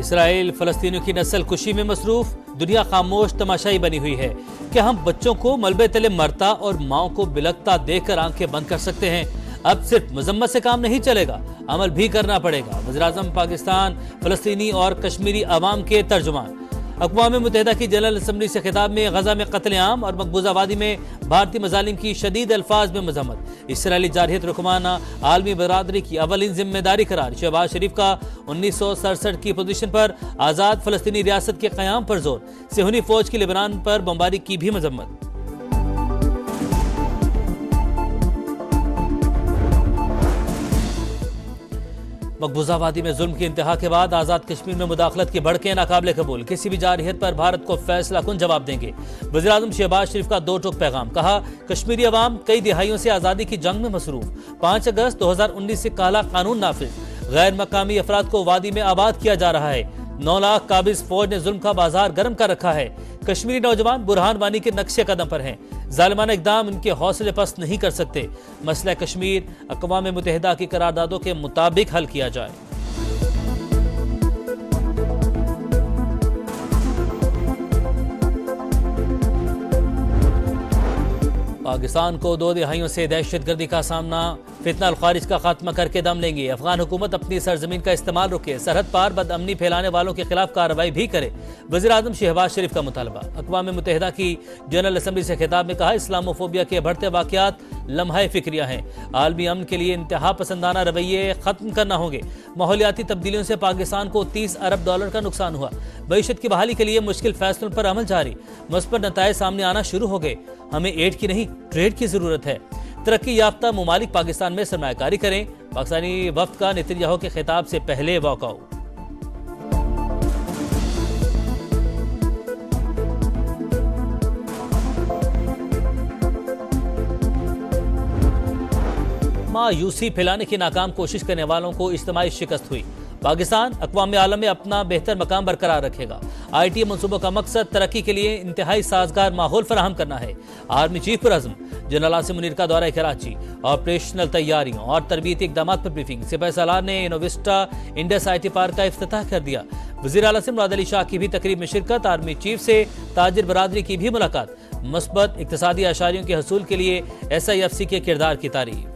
Israel फलस्तीनियों की नस्ल कुशी में मसरूफ, दुनिया खामोश तमाशाई बनी हुई है। क्या हम बच्चों को मलबे तले मरता और माओ को बिलखता देखकर आंखें बंद कर सकते हैं? अब सिर्फ मजम्मत से काम नहीं चलेगा, अमल भी करना पड़ेगा। वज़ीर-ए-आज़म पाकिस्तान फलस्तीनी और कश्मीरी अवाम के तर्जुमान। अक़वाम मुत्तहिदा की जनरल असम्बली से खिताब में गजा में कत्लेआम और मकबूजा वादी में भारतीय मज़ालिम की शदीद अल्फाज में मज़म्मत। इसराइली जारहियत रुकमाना आलमी बरादरी की अवलिन जिम्मेदारी करार। शहबाज शरीफ का 1967 की पोजीशन पर आज़ाद फलस्तीनी रियासत के क़याम पर जोर। सेहूनी फौज की लेबनान पर बमबारी की भी मज़म्मत। मकबूजा वादी में जुल्म की इंतहा के बाद आज़ाद कश्मीर में मुदाखलत की भड़कें नाकाबिले कबूल। किसी भी जारहियत पर भारत को फैसला कुन जवाब देंगे। वज़ीर-ए-आज़म शहबाज शरीफ का दो टूक पैगाम। कहा, कश्मीरी अवाम कई दिहाइयों से आज़ादी की जंग में मसरूफ। 5 अगस्त 2019 से काला कानून नाफिज। गैर मकामी अफराद को वादी में आबाद किया जा रहा है। 9 लाख काबिज फौज ने जुल्म का बाजार गर्म कर रखा है। कश्मीरी नौजवान बुरहान वानी के नक्शे कदम पर हैं। जालिमाना इक़दाम इनके हौसले पस्त नहीं कर सकते। मसला कश्मीर अक़वाम मुत्तहिदा की करारदादों के मुताबिक हल किया जाए। पाकिस्तान को 2 दिहाइयों से दहशतगर्दी का सामना, फितना और खारिज का खात्मा करके दम लेंगे। अफगान हुकूमत अपनी सरजमीन का इस्तेमाल रोके, सरहद पार बदअमनी फैलाने वालों के खिलाफ कार्रवाई भी करे। वज़ीर-ए-आज़म शहबाज शरीफ का मुतालबा। अक़वाम मुत्तहिदा की जनरल असम्बली से खिताब में कहा, इस्लामोफोबिया के बढ़ते वाक़यात लम्हा फिक्रिया हैं। आलमी अमन के लिए इंतहा पसंदाना रवैये ख़त्म करना होंगे। माहौलियाती तब्दीलियों से पाकिस्तान को $30 अरब का नुकसान हुआ। मईशत की बहाली के लिए मुश्किल फैसलों पर अमल जारी। मुस्बत नताइज सामने आना शुरू हो गए। हमें एड की नहीं, ट्रेड की जरूरत है। तरक्की याफ्ता मुमालिक पाकिस्तान में सरमायाकारी करें। पाकिस्तानी वफ्द का नेतन्याहू के खिताब से पहले वॉकआउट। मायूसी फैलाने की नाकाम कोशिश करने वालों को इज्तिमाई शिकस्त हुई। पाकिस्तान अक़वाम आलम में अपना बेहतर मकाम बरकरार रखेगा। ITA मनसूबों का मकसद तरक्की के लिए इंतहाई साजगार माहौल फराहम करना है। आर्मी चीफ पुरअज़्म। जनरल आसिम मुनीर का दौरा कराची। ऑपरेशनल तैयारियों और तरबियती इक़दाम पर ब्रीफिंग। सिपहसालार ने इनोविस्टा इंडस IT पार्क का इफ्तिताह कर दिया। वज़ीर आला मुराद अली शाह की भी तकरीब में शिरकत। आर्मी चीफ से ताजिर बरादरी की भी मुलाकात। मस्बत इक़्तिसादी आशारियों के हसूल के लिए SIFC के किरदार की तारीफ।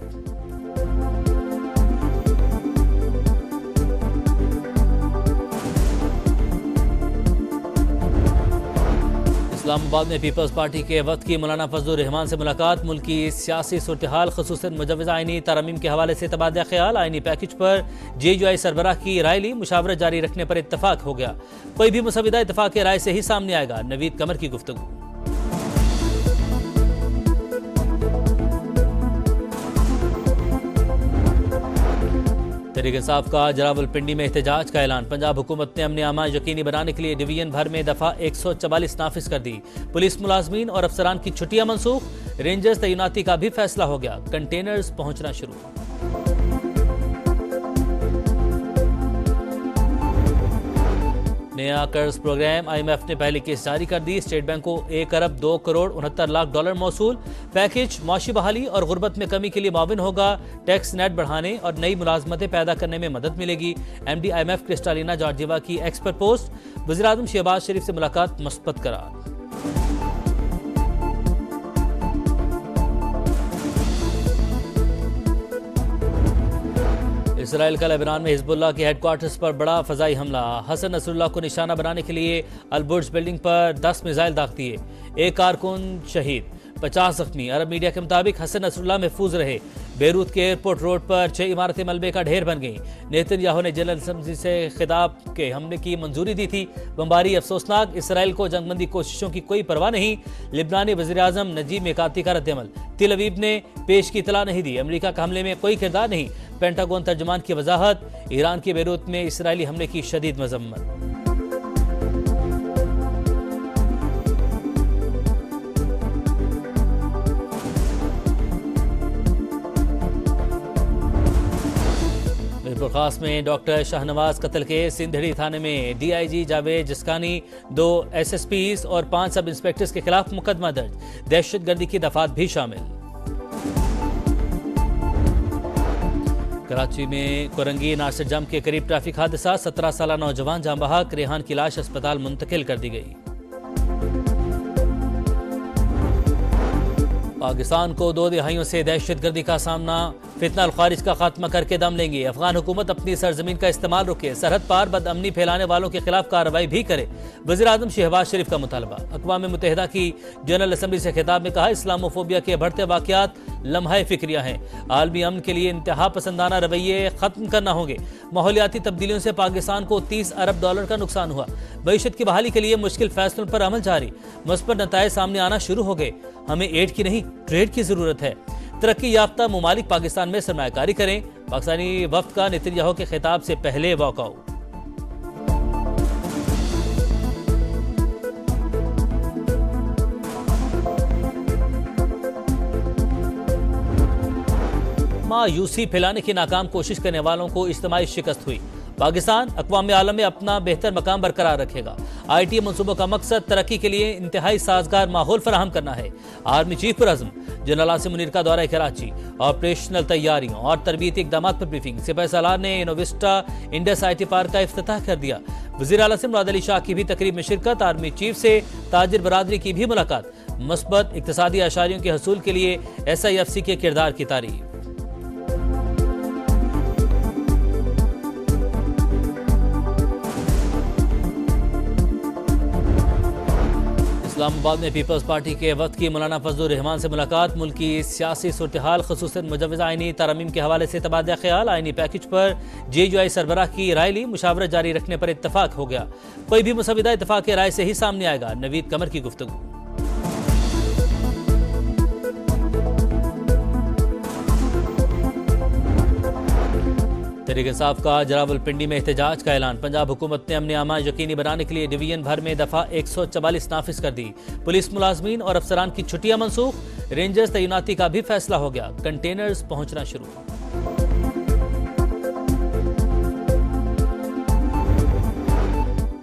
इस्लामाबाद में पीपल्स पार्टी के वक्त की मौलाना फजलुर रहमान से मुलाकात। मुल्क की सियासी सूरत-ए-हाल ख़ुसूसन मुजव्वज़ आइनी तरमीम के हवाले से तबादला ख्याल। आइनी पैकेज पर JUI सरबराह की राय ली। मुशावरत जारी रखने पर इत्तफाक हो गया। कोई भी मुसविदा इत्तफाक राय से ही सामने आएगा। नवीद कमर की गुफ्तगू। तहरीक इंसाफ का जलावलपिंडी में एहतजाज का ऐलान। पंजाब हुकूमत ने अमन अमान यकीनी बनाने के लिए डिवीजन भर में दफा 144 नाफिज कर दी। पुलिस मुलाजमीन और अफसरान की छुट्टियां मनसूख। रेंजर्स तैनाती का भी फैसला हो गया। कंटेनर्स पहुंचना शुरू। नया कर्ज प्रोग्राम। IMF ने पहली किस्त जारी कर दी। स्टेट बैंक को 1 अरब 2 करोड़ 69 लाख डॉलर मौसूल। पैकेज माशी बहाली और गुर्बत में कमी के लिए मुआविन होगा। टैक्स नेट बढ़ाने और नई मुलाजमतें पैदा करने में मदद मिलेगी। MD IMF क्रिस्टालिना जॉर्जिवा की एक्सपर्ट पोस्ट। वज़ीर-ए-आज़म शहबाज शरीफ से मुलाकात मस्बत करार। इसराइल का लेबनान में हिजबुल्लाह के हेडक्वार्टर्स पर बड़ा फजाई हमला। हसन नसरुल्लाह को निशाना बनाने के लिए अल-बुर्ज बिल्डिंग पर 10 मिसाइल दाग दिए। 1 कारकुन शहीद, 50 जख्मी। अरब मीडिया के मुताबिक हसन नसरुल्लाह महफूज रहे। बेरूत के एयरपोर्ट रोड पर 6 इमारतें मलबे का ढेर बन गईं। नेतन्याहू ने जनरल असम्बली से खिताब के हमले की मंजूरी दी थी। बमबारी अफसोसनाक। इसराइल को जंगबंदी कोशिशों की कोई परवाह नहीं। लिबनानी वज़ीर-ए-आज़म नजीब मिकाती का रद्द-ए-अमल। तिल अवीव ने पेश की इतला नहीं दी। अमरीका का हमले में कोई किरदार नहीं। पेंटागन तर्जुमान की वजाहत। ईरान के बेरूत में इसराइली हमले की शदीद मजम्मत। खास में डॉक्टर शाहनवाज कत्ल के सिंधड़ी थाने में DIG जावेद जिस्कानी, 2 SSPs और 5 सब इंस्पेक्टर्स के खिलाफ मुकदमा दर्ज। दहशतगर्दी की दफात भी शामिल। कराची में कोरंगी नासिर जम के करीब ट्रैफिक हादसा, 17 साल नौजवान जान बहक, रेहान की लाश अस्पताल मुंतकिल कर दी गई। पाकिस्तान को 2 दिहाइयों से दहशतगर्दी का सामना, फितना अल खारिज का खात्मा करके दम लेंगे। अफगान हुकूमत अपनी सरजमीन का इस्तेमाल रोके, सरहद पार बदअमनी फैलाने वालों के खिलाफ कार्रवाई भी करे। वज़ीर आज़म शहबाज शरीफ का मुतालबा। अक़वाम मुत्तहिदा की जनरल असम्बली से खिताब में कहा, इस्लामोफोबिया के बढ़ते वाक़यात लम्हा फिक्रिया हैं। आलमी अमन के लिए इंतहा पसंदाना रवैये खत्म करना होंगे। माहौलियाती तब्दीलियों से पाकिस्तान को $30 अरब का नुकसान हुआ। मईशत की बहाली के लिए मुश्किल फैसलों पर अमल जारी, मुस्बत नताइज सामने आना शुरू हो गए। हमें एड की नहीं, ट्रेड की जरूरत है। तरक्की याफ्ता मुमालिक पाकिस्तान में सरमायाकारी करें। पाकिस्तानी वफ्द का नेतन्याहू के खिताब से पहले वॉकआउट। मायूसी फैलाने की नाकाम कोशिश करने वालों को इज्तिमाई शिकस्त हुई। पाकिस्तान अक़वाम आलम में अपना बेहतर मकाम बरकरार रखेगा। ITA मनसूबों का मकसद तरक्की के लिए इंतहाई साजगार माहौल फराहम करना है। आर्मी चीफ पर आज़म जनरल आसिम मुनीर का दौरा कराची, ऑपरेशनल तैयारियों और तरबियती इक़दाम पर ब्रीफिंग। सिपाही सालार ने इनोविस्टा इंडस IT पार्क का इफ्तिताह कर दिया। वज़ीर आला से मुराद अली शाह की भी तकरीब में शिरकत। आर्मी चीफ से ताजिर बरादरी की भी मुलाकात। मस्बत इक़्तिसादी आशारियों के हसूल के लिए SIFC के किरदार की तारीफ। इस्लामाबाद में पीपल्स पार्टी के वक्त की मौलाना फजलुर रहमान से मुलाकात। मुल्क की सियासी सूरत-ए-हाल खुसूसन मुजव्वज़ आईनी तरमीम के हवाले से तबादला ख्याल। आईनी पैकेज पर JUI सरबराह की राय ली, मुशावरत जारी रखने पर इत्तफाक हो गया। कोई भी मुसविदा इत्तफाक राय से ही सामने आएगा। नवीद कमर की गुफ्तगू। तहरीक इंसाफ का जलावलपिंडी में एहतजाज का ऐलान। पंजाब हुकूमत ने अमन अमान यकीनी बनाने के लिए डिवीजन भर में दफा 144 नाफिज कर दी। पुलिस मुलाजमीन और अफसरान की छुट्टियां मनसूख। रेंजर्स तैनाती का भी फैसला हो गया। कंटेनर्स पहुंचना शुरू।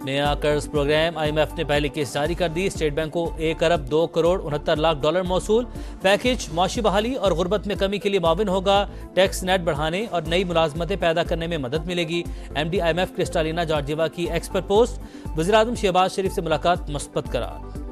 नया कर्ज प्रोग्राम। IMF ने पहली किस्त जारी कर दी। स्टेट बैंक को $1 अरब 2 करोड़ 69 लाख मौसूल। पैकेज मौशी बहाली और गुर्बत में कमी के लिए मुआविन होगा। टैक्स नेट बढ़ाने और नई मुलाजमतें पैदा करने में मदद मिलेगी। MD IMF क्रिस्टालिना जॉर्जिवा की एक्सपर्ट पोस्ट। वज़ीर आज़म शहबाज शरीफ से मुलाकात मस्बत करार।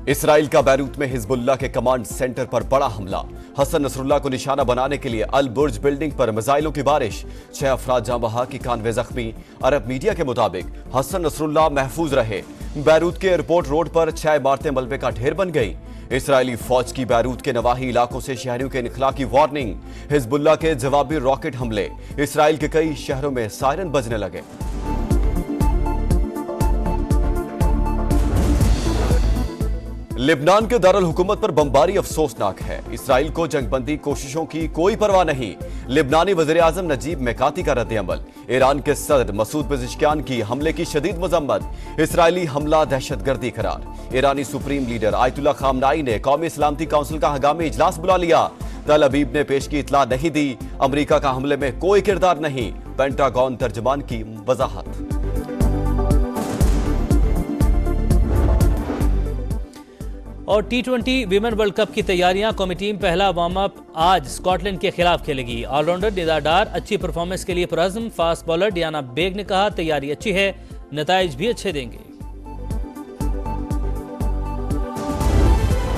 इसराइल का बैरूत में हिजबुल्लाह के कमांड सेंटर पर बड़ा हमला। हसन नसरुल्लाह को निशाना बनाने के लिए अल बुर्ज बिल्डिंग पर मिसाइलों की बारिश। 6 अफराद जाँ बहक, 91 जख्मी। अरब मीडिया के मुताबिक हसन नसरुल्लाह महफूज रहे। बैरूत के एयरपोर्ट रोड पर 6 इमारतें मलबे का ढेर बन गई। इसराइली फौज की बैरूत के नवाही इलाकों से शहरियों के इनखला की वार्निंग। हिजबुल्लाह के जवाबी रॉकेट हमले। इसराइल के कई शहरों में सायरन बजने लगे। लिबनान के दारुल हुकूमत पर बमबारी अफसोसनाक है। इसराइल को जंगबंदी कोशिशों की कोई परवाह नहीं। लिबनानी वज़ीर आज़म नजीब मैकाती का रद्द-ए-अमल। ईरान के सदर मसूद पेज़ेश्कियान की हमले की शदीद मजम्मत। इसराइली हमला दहशतगर्दी करार। ईरानी सुप्रीम लीडर आयतुल्लाह खामनाई ने कौमी सलामती काउंसिल का हंगामी इजलास बुला लिया। तल अबीब ने पेश की इतला नहीं दी। अमरीका का हमले में कोई किरदार नहीं। पेंटागन तर्जमान की वजाहत। और T20 विमेन वर्ल्ड कप की तैयारियां। कौमी टीम पहला वार्म अप आज स्कॉटलैंड के खिलाफ खेलेगी। ऑलराउंडर निदा डार अच्छी परफॉर्मेंस के लिए पुरअज़्म। फास्ट बॉलर डियाना बेग ने कहा, तैयारी अच्छी है, नताइज भी अच्छे देंगे।